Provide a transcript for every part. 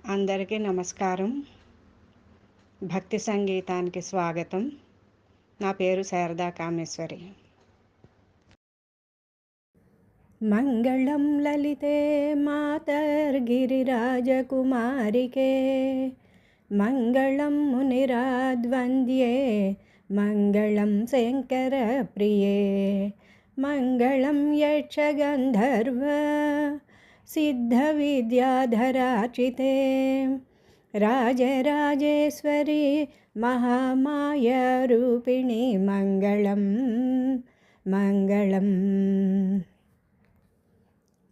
అందరికీ నమస్కారం. భక్తి సంగీతానికి స్వాగతం. నా పేరు శారదా కామేశ్వరి. మంగళం లలితే మాతర్గిరిరాజకుమారికే, మంగళం మునిరాద్వంద్యే, మంగళం శంకరప్రియే, మంగళం యక్షగంధర్వ सिद्धविद्याधरार्चिते, राजराजेश्वरी महामायारूपिणी मङ्गलं मङ्गलम्.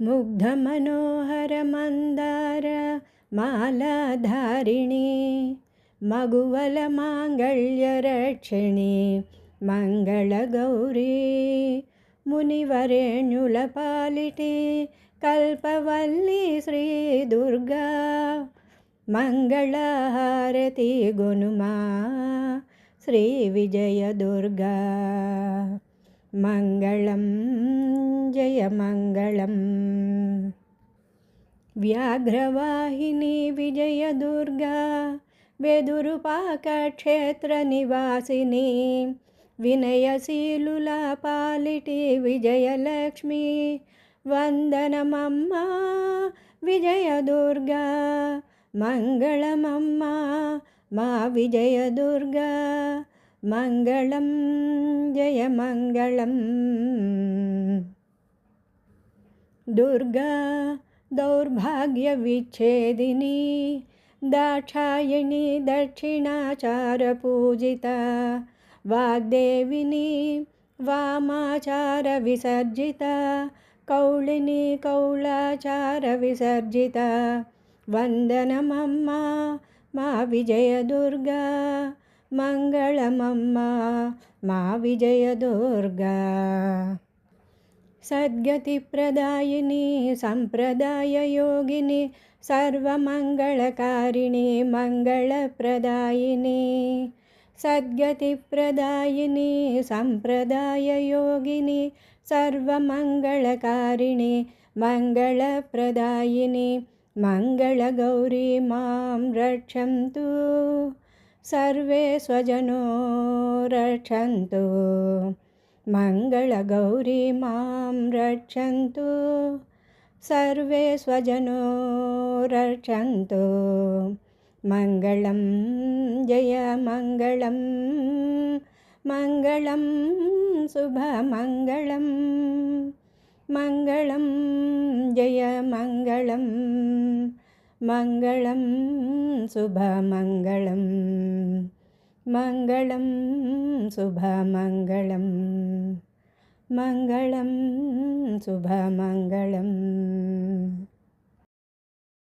मुग्धमनोहरमन्दार मालाधारिणी, मगुवलमाङ्गल्यरक्षिणी मङ्गलगौरी, मुनिवरेण्युलपालिटी कल्पवल्ली श्री दुर्गा, मंगलाहारती गुनुमा श्री विजय दुर्गा, मंगलम जय मंगलम. व्याघ्रवाहिनी विजय दुर्गा, वेदुरुपाक क्षेत्र निवासिनी, विनयशीलुला पालिटी विजयलक्ष्मी, वंदनमम्मा विजय दुर्गा, मंगलमम्मा मा विजय दुर्गा, मंगलम जय मंगलम. दुर्गा दौर्भाग्य विच्छेदिनी, दाक्षायणी दक्षिणाचार पूजिता, वाग्देविनी वामाचार विसर्जिता, कौलिनी कौलाचार विसर्जिता, वंदनमम्मा मा विजय दुर्गा, मंगलमम्मा मा विजय दुर्गा. सद्गति प्रदायिनी संप्रदाय योगिनी, सर्वमंगलकारिणी मंगलप्रदायिनी, सद्गति प्रदायिनी संप्रदाय योगिनी, सर्वमंगलकारिणी मंगलप्रदायिनी, मंगलगौरी मां रक्षन्तु, सर्वे स्वजनो रक्षन्तु, मंगलगौरी मां रक्षन्तु, सर्वे स्वजनो रक्षन्तु. मंगलं जय मंगलं, मंगलं शुभमंगलं, मंगलं जय मंगलं, मंगलं शुभमंगलं, मंगलं शुभमंगलं, मंगलं शुभमंगलं.